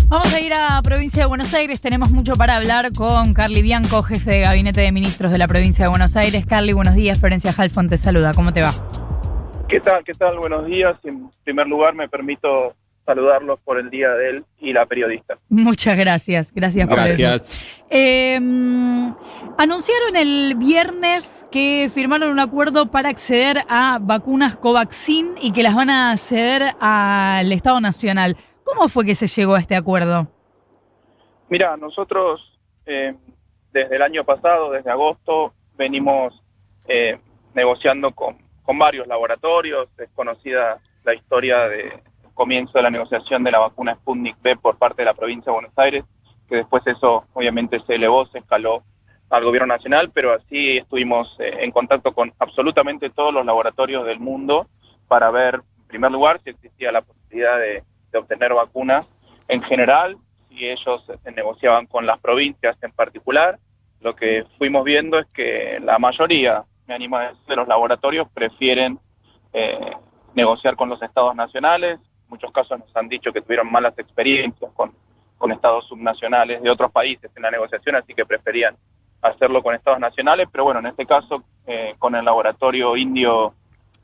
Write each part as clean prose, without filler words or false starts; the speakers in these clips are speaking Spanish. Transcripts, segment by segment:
Vamos a ir a provincia de Buenos Aires. Tenemos mucho para hablar con Carly Bianco, jefe de Gabinete de Ministros de la provincia de Buenos Aires. Carly, buenos días. Florencia Halfon te saluda. ¿Cómo te va? ¿Qué tal? ¿Qué tal? Buenos días. En primer lugar, me permito saludarlos por el día de él y la periodista. Muchas gracias. Gracias por eso. Anunciaron el viernes que firmaron un acuerdo para acceder a vacunas Covaxin y que las van a ceder al Estado Nacional. ¿Cómo fue que se llegó a este acuerdo? Mira, nosotros desde el año pasado, desde agosto, venimos negociando con varios laboratorios. Es conocida la historia del comienzo de la negociación de la vacuna Sputnik V por parte de la provincia de Buenos Aires, que después eso obviamente se elevó, se escaló al gobierno nacional, pero así estuvimos en contacto con absolutamente todos los laboratorios del mundo para ver, en primer lugar, si existía la posibilidad de obtener vacunas en general, si ellos negociaban con las provincias en particular. Lo que fuimos viendo es que la mayoría, me animo a decir, de los laboratorios prefieren negociar con los estados nacionales. En muchos casos nos han dicho que tuvieron malas experiencias con estados subnacionales de otros países en la negociación, así que preferían hacerlo con estados nacionales. Pero bueno, en este caso, con el laboratorio indio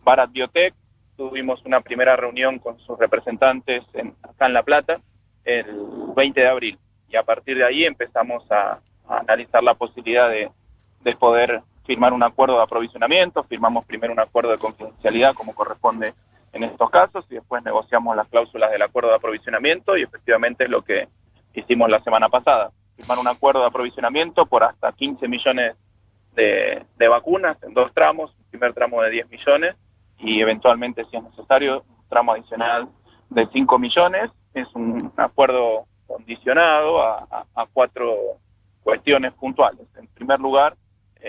Bharat Biotech, tuvimos una primera reunión con sus representantes acá en La Plata el 20 de abril. Y a partir de ahí empezamos a analizar la posibilidad de poder firmar un acuerdo de aprovisionamiento. Firmamos primero un acuerdo de confidencialidad, como corresponde en estos casos, y después negociamos las cláusulas del acuerdo de aprovisionamiento, y efectivamente es lo que hicimos la semana pasada. Firmar un acuerdo de aprovisionamiento por hasta 15 millones de vacunas en 2 tramos, un primer tramo de 10 millones, y eventualmente, si es necesario, un tramo adicional de 5 millones. Es un acuerdo condicionado a 4 cuestiones puntuales. En primer lugar,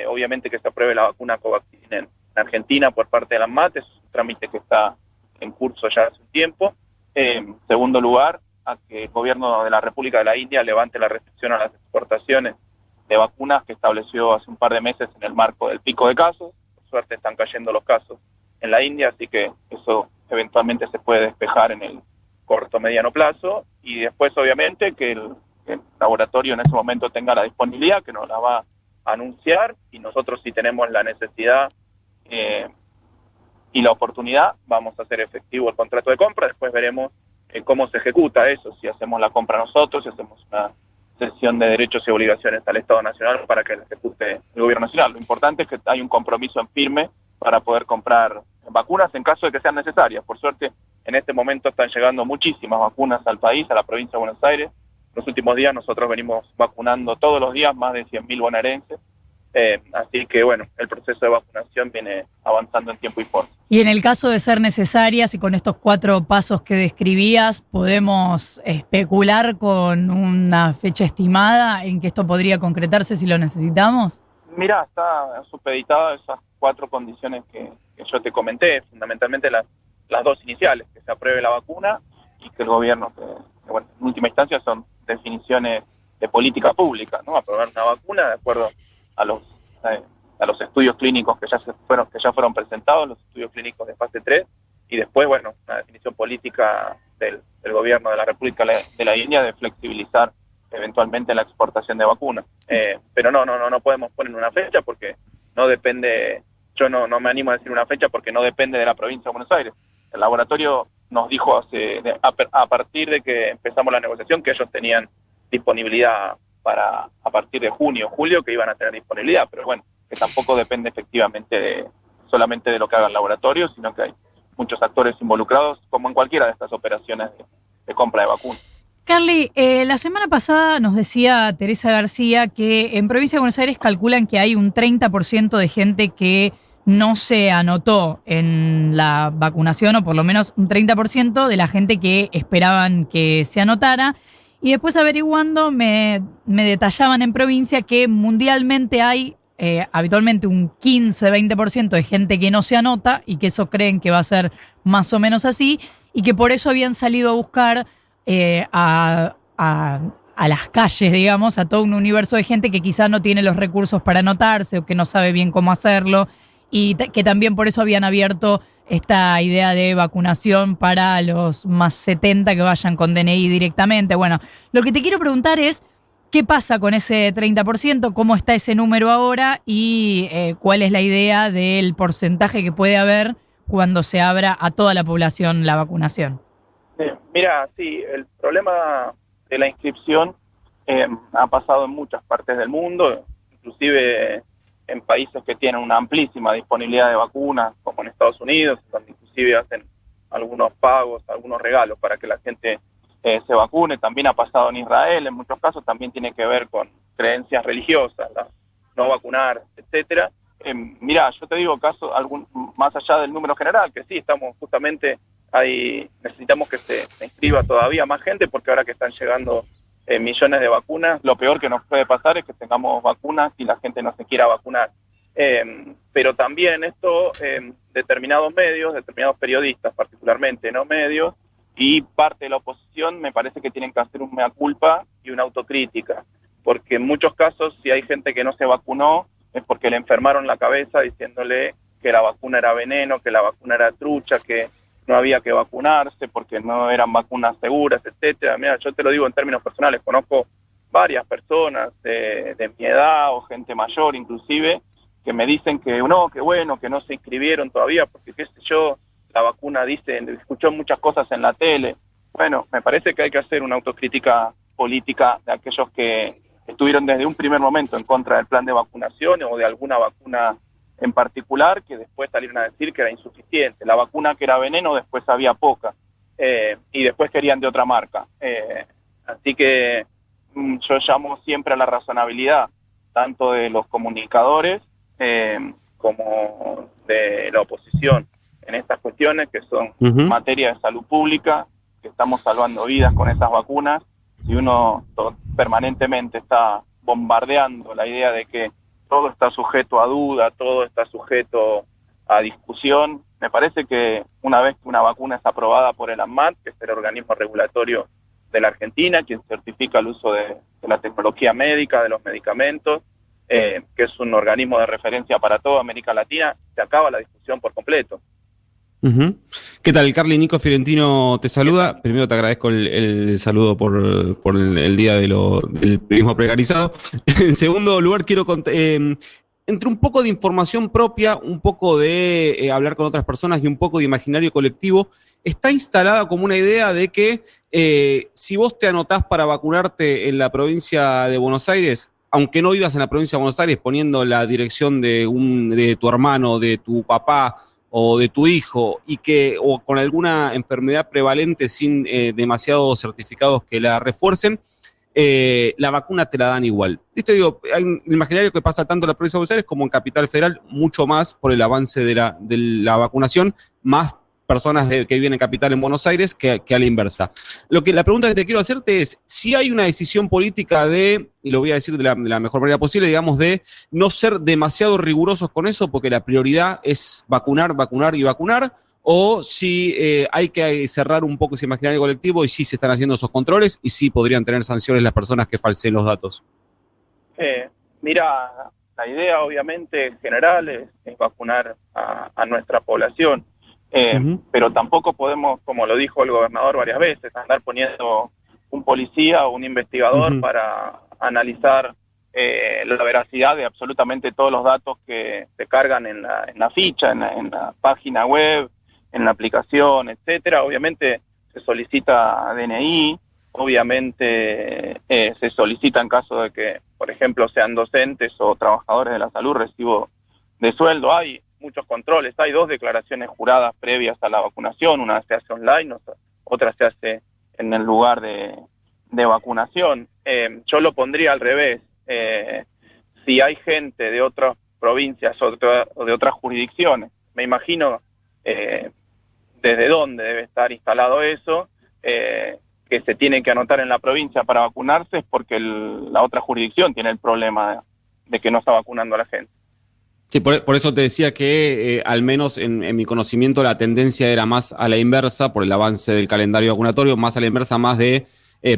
obviamente que se apruebe la vacuna Covaxin en Argentina por parte de la ANMAT. Es un trámite que está en curso ya hace un tiempo. En segundo lugar, a que el gobierno de la República de la India levante la restricción a las exportaciones de vacunas que estableció hace un par de meses en el marco del pico de casos. Por suerte están cayendo los casos en la India, así que eso eventualmente se puede despejar en el corto mediano plazo. Y después, obviamente, que el laboratorio en ese momento tenga la disponibilidad, que nos la va a anunciar, y nosotros, si tenemos la necesidad y la oportunidad, vamos a hacer efectivo el contrato de compra. Después veremos cómo se ejecuta eso, si hacemos la compra nosotros, si hacemos una cesión de derechos y obligaciones al Estado Nacional para que la ejecute el gobierno nacional. Lo importante es que hay un compromiso en firme para poder comprar vacunas en caso de que sean necesarias. Por suerte, en este momento están llegando muchísimas vacunas al país, a la provincia de Buenos Aires. Los últimos días nosotros venimos vacunando todos los días más de 100.000 bonaerenses. Así que, bueno, el proceso de vacunación viene avanzando en tiempo y forma. Y en el caso de ser necesarias y con estos 4 pasos que describías, ¿podemos especular con una fecha estimada en que esto podría concretarse si lo necesitamos? Mira, está supeditada esas 4 condiciones que yo te comenté, fundamentalmente las 2 iniciales: que se apruebe la vacuna y que el gobierno, que bueno, en última instancia son definiciones de política pública, ¿no? Aprobar una vacuna de acuerdo a los estudios clínicos que ya fueron presentados, los estudios clínicos de fase 3, y después, bueno, una definición política del gobierno de la República de la India de flexibilizar eventualmente la exportación de vacunas. Pero no podemos poner una fecha porque no depende. Yo no me animo a decir una fecha porque no depende de la provincia de Buenos Aires. El laboratorio nos dijo a partir de que empezamos la negociación que ellos tenían disponibilidad para a partir de junio, julio, que iban a tener disponibilidad, pero bueno, que tampoco depende efectivamente solamente de lo que haga el laboratorio, sino que hay muchos actores involucrados, como en cualquiera de estas operaciones de compra de vacunas. Carly, la semana pasada nos decía Teresa García que en Provincia de Buenos Aires calculan que hay un 30% de gente que no se anotó en la vacunación, o por lo menos un 30% de la gente que esperaban que se anotara. Y después, averiguando, me detallaban en provincia que mundialmente hay habitualmente un 15-20% de gente que no se anota, y que eso creen que va a ser más o menos así, y que por eso habían salido a buscar a las calles, digamos, a todo un universo de gente que quizá no tiene los recursos para anotarse o que no sabe bien cómo hacerlo, y que también por eso habían abierto esta idea de vacunación para los más 70 que vayan con DNI directamente. Bueno, lo que te quiero preguntar es, ¿qué pasa con ese 30%? ¿Cómo está ese número ahora? Y ¿cuál es la idea del porcentaje que puede haber cuando se abra a toda la población la vacunación? Mira, sí, el problema de la inscripción ha pasado en muchas partes del mundo, inclusive en países que tienen una amplísima disponibilidad de vacunas, como en Estados Unidos, donde inclusive hacen algunos pagos, algunos regalos para que la gente se vacune. También ha pasado en Israel, en muchos casos también tiene que ver con creencias religiosas, no vacunar, etcétera. Mira, yo te digo, más allá del número general, que sí, estamos justamente ahí, necesitamos que se inscriba todavía más gente, porque ahora que están llegando millones de vacunas, lo peor que nos puede pasar es que tengamos vacunas y la gente no se quiera vacunar. Pero también esto, determinados medios, determinados periodistas particularmente, no medios, y parte de la oposición me parece que tienen que hacer un mea culpa y una autocrítica, porque en muchos casos si hay gente que no se vacunó es porque le enfermaron la cabeza diciéndole que la vacuna era veneno, que la vacuna era trucha, que no había que vacunarse porque no eran vacunas seguras, etcétera. Mira, yo te lo digo en términos personales, conozco varias personas de mi edad o gente mayor inclusive, que me dicen que no, que bueno, que no se inscribieron todavía porque qué sé yo, la vacuna dice, escuchó muchas cosas en la tele. Bueno, me parece que hay que hacer una autocrítica política de aquellos que estuvieron desde un primer momento en contra del plan de vacunación o de alguna vacuna en particular, que después salieron a decir que era insuficiente. La vacuna que era veneno, después había poca, y después querían de otra marca. Así que yo llamo siempre a la razonabilidad, tanto de los comunicadores como de la oposición, en estas cuestiones que son materia de salud pública, que estamos salvando vidas con esas vacunas. Si uno permanentemente está bombardeando la idea de que todo está sujeto a duda, todo está sujeto a discusión, me parece que una vez que una vacuna es aprobada por el ANMAT, que es el organismo regulatorio de la Argentina, quien certifica el uso de la tecnología médica, de los medicamentos, que es un organismo de referencia para toda América Latina, se acaba la discusión por completo. ¿Qué tal, Carly? Nico Fiorentino te saluda. Primero te agradezco el saludo por el día del periodismo precarizado. En segundo lugar, quiero entre un poco de información propia, un poco de hablar con otras personas y un poco de imaginario colectivo, está instalada como una idea de que si vos te anotás para vacunarte en la provincia de Buenos Aires, aunque no vivas en la provincia de Buenos Aires, poniendo la dirección de tu hermano, de tu papá o de tu hijo, o con alguna enfermedad prevalente sin demasiados certificados que la refuercen, la vacuna te la dan igual. Esto digo, hay un imaginario que pasa tanto en la provincia de Buenos Aires como en Capital Federal, mucho más por el avance de la vacunación, más personas que viven en Capital en Buenos Aires que a la inversa. La pregunta que te quiero hacerte es, si hay una decisión política y lo voy a decir de la mejor manera posible, digamos, de no ser demasiado rigurosos con eso, porque la prioridad es vacunar, vacunar y vacunar, o si hay que cerrar un poco ese imaginario colectivo y sí se están haciendo esos controles y sí podrían tener sanciones las personas que falseen los datos. Mira, la idea obviamente general es vacunar a nuestra población. Pero tampoco podemos, como lo dijo el gobernador varias veces, andar poniendo un policía o un investigador para analizar la veracidad de absolutamente todos los datos que se cargan en la ficha, en la página web, en la aplicación, etcétera. Obviamente se solicita DNI, obviamente se solicita en caso de que, por ejemplo, sean docentes o trabajadores de la salud, recibo de sueldo. Hay muchos controles, hay 2 declaraciones juradas previas a la vacunación, una se hace online, otra se hace en el lugar de vacunación. Yo lo pondría al revés. Si hay gente de otras provincias o de otras jurisdicciones, me imagino desde dónde debe estar instalado eso, que se tiene que anotar en la provincia para vacunarse, es porque la otra jurisdicción tiene el problema de que no está vacunando a la gente. Sí, por eso te decía que al menos en mi conocimiento la tendencia era más a la inversa por el avance del calendario vacunatorio, más a la inversa, más de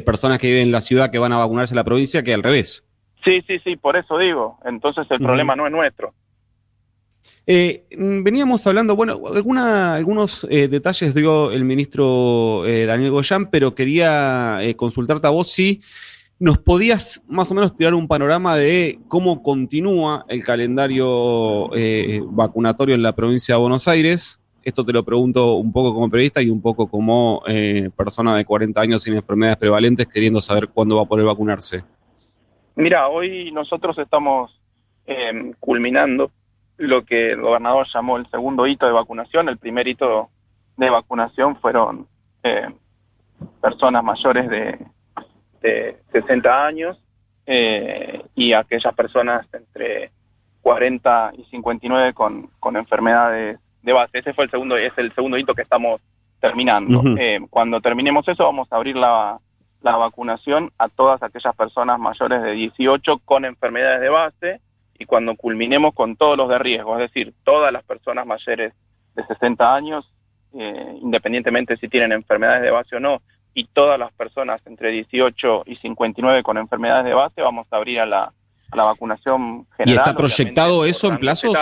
personas que viven en la ciudad que van a vacunarse en la provincia que al revés. Sí, por eso digo. Entonces el problema no es nuestro. Veníamos hablando, bueno, algunos detalles dio el ministro Daniel Goyán, pero quería consultarte a vos si nos podías más o menos tirar un panorama de cómo continúa el calendario vacunatorio en la provincia de Buenos Aires. Esto te lo pregunto un poco como periodista y un poco como persona de 40 años sin enfermedades prevalentes, queriendo saber cuándo va a poder vacunarse. Mira, hoy nosotros estamos culminando lo que el gobernador llamó el segundo hito de vacunación. El primer hito de vacunación fueron personas mayores de 60 años y aquellas personas entre 40 y 59 con enfermedades de base. Ese fue es el segundo hito que estamos terminando. Uh-huh. Cuando terminemos eso, vamos a abrir la vacunación a todas aquellas personas mayores de 18 con enfermedades de base, y cuando culminemos con todos los de riesgo, es decir, todas las personas mayores de 60 años, independientemente si tienen enfermedades de base o no, y todas las personas entre 18 y 59 con enfermedades de base, vamos a abrir a la vacunación general. ¿Y está proyectado eso en plazos?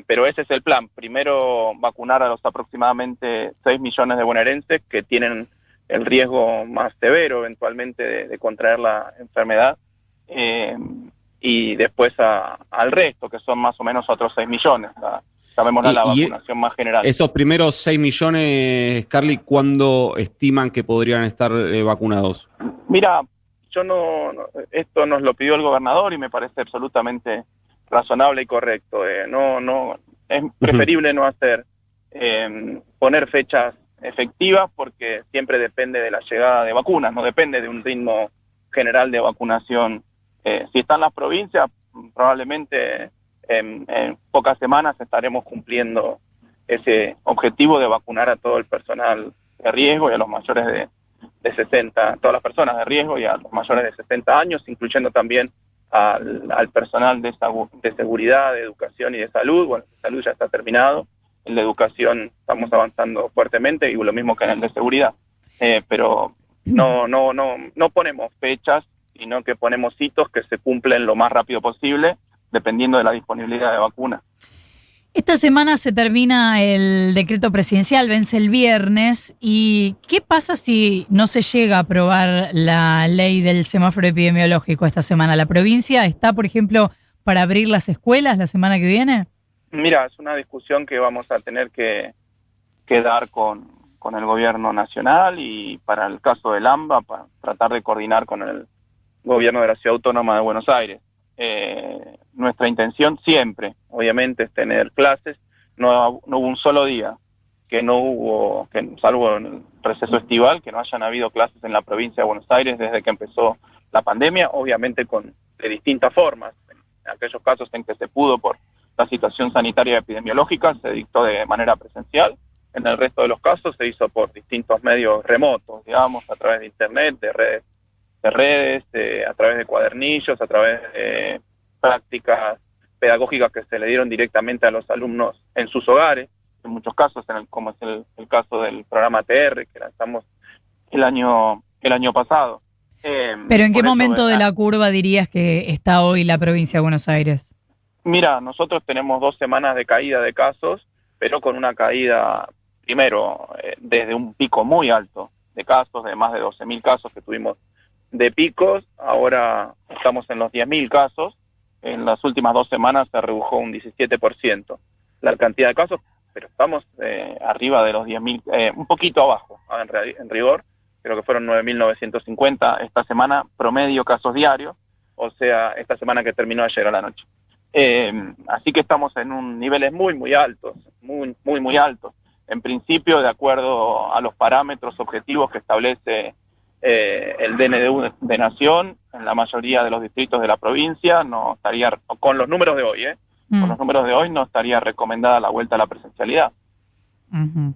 Pero ese es el plan. Primero vacunar a los aproximadamente 6 millones de bonaerenses que tienen el riesgo más severo eventualmente de contraer la enfermedad, y después al resto, que son más o menos otros 6 millones. Sabemos la vacunación más general. Esos primeros 6 millones, Carly, ¿cuándo estiman que podrían estar vacunados? Mira, esto nos lo pidió el gobernador y me parece absolutamente razonable y correcto. Es preferible no hacer poner fechas efectivas, porque siempre depende de la llegada de vacunas, no depende de un ritmo general de vacunación. Si están las provincias, probablemente en pocas semanas estaremos cumpliendo ese objetivo de vacunar a todo el personal de riesgo y a los mayores de 60, todas las personas de riesgo y a los mayores de 60 años, incluyendo también al personal de seguridad, de educación y de salud. Bueno, el de salud ya está terminado, el de educación estamos avanzando fuertemente, y lo mismo que en el de seguridad. Pero no ponemos fechas, sino que ponemos hitos que se cumplen lo más rápido posible, dependiendo de la disponibilidad de vacunas. Esta semana se termina el decreto presidencial, vence el viernes. ¿Y qué pasa si no se llega a aprobar la ley del semáforo epidemiológico esta semana? ¿La provincia está, por ejemplo, para abrir las escuelas la semana que viene? Mira, es una discusión que vamos a tener que dar con el gobierno nacional, y para el caso del AMBA, para tratar de coordinar con el gobierno de la Ciudad Autónoma de Buenos Aires. Nuestra intención siempre, obviamente, es tener clases. No hubo un solo día salvo en el receso estival, que no hayan habido clases en la provincia de Buenos Aires desde que empezó la pandemia, obviamente de distintas formas. En aquellos casos en que se pudo por la situación sanitaria y epidemiológica, se dictó de manera presencial. En el resto de los casos se hizo por distintos medios remotos, digamos, a través de internet, de redes, a través de cuadernillos, a través de prácticas pedagógicas que se le dieron directamente a los alumnos en sus hogares, en muchos casos, como es el caso del programa TR que lanzamos el año pasado. ¿Pero en qué momento de la curva dirías que está hoy la provincia de Buenos Aires? Mira, nosotros tenemos 2 semanas de caída de casos, pero con una caída, primero, desde un pico muy alto de casos, de más de 12.000 casos que tuvimos de picos. Ahora estamos en los 10.000 casos. En las últimas 2 semanas se redujo un 17% la cantidad de casos, pero estamos arriba de los 10.000, un poquito abajo, en rigor. Creo que fueron 9.950 esta semana, promedio casos diarios, o sea, esta semana que terminó ayer a la noche. Así que estamos en niveles muy, muy altos, muy altos. En principio, de acuerdo a los parámetros objetivos que establece el DNU de Nación, en la mayoría de los distritos de la provincia, no estaría, con los números de hoy, con los números de hoy no estaría recomendada la vuelta a la presencialidad. Uh-huh.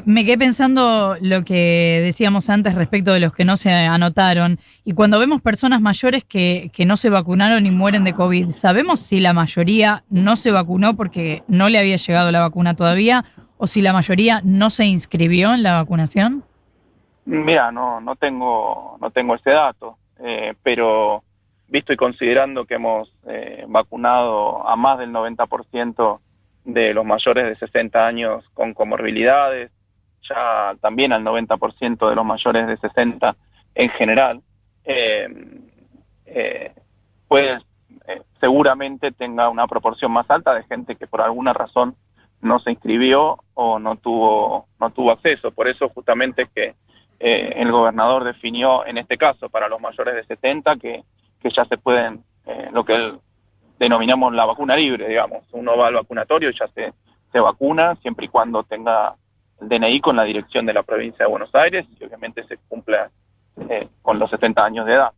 Me quedé pensando lo que decíamos antes respecto de los que no se anotaron, y cuando vemos personas mayores que no se vacunaron y mueren de COVID, ¿sabemos si la mayoría no se vacunó porque no le había llegado la vacuna todavía, o si la mayoría no se inscribió en la vacunación? Mira, no tengo ese dato, pero visto y considerando que hemos vacunado a más del 90% de los mayores de 60 años con comorbilidades, ya también al 90% de los mayores de 60 en general, pues seguramente tenga una proporción más alta de gente que por alguna razón no se inscribió o no tuvo acceso. Por eso justamente que el gobernador definió en este caso para los mayores de 70 que ya se pueden, lo que él denominamos la vacuna libre, digamos. Uno va al vacunatorio y ya se vacuna, siempre y cuando tenga el DNI con la dirección de la provincia de Buenos Aires y obviamente se cumpla con los 70 años de edad.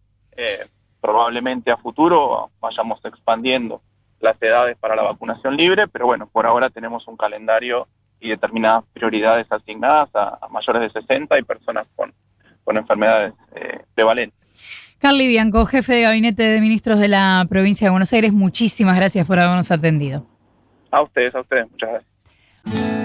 Probablemente a futuro vayamos expandiendo las edades para la vacunación libre, pero bueno, por ahora tenemos un calendario y determinadas prioridades asignadas a mayores de 60 y personas con enfermedades prevalentes. Carly Bianco, jefe de gabinete de ministros de la provincia de Buenos Aires, muchísimas gracias por habernos atendido. A ustedes, muchas gracias.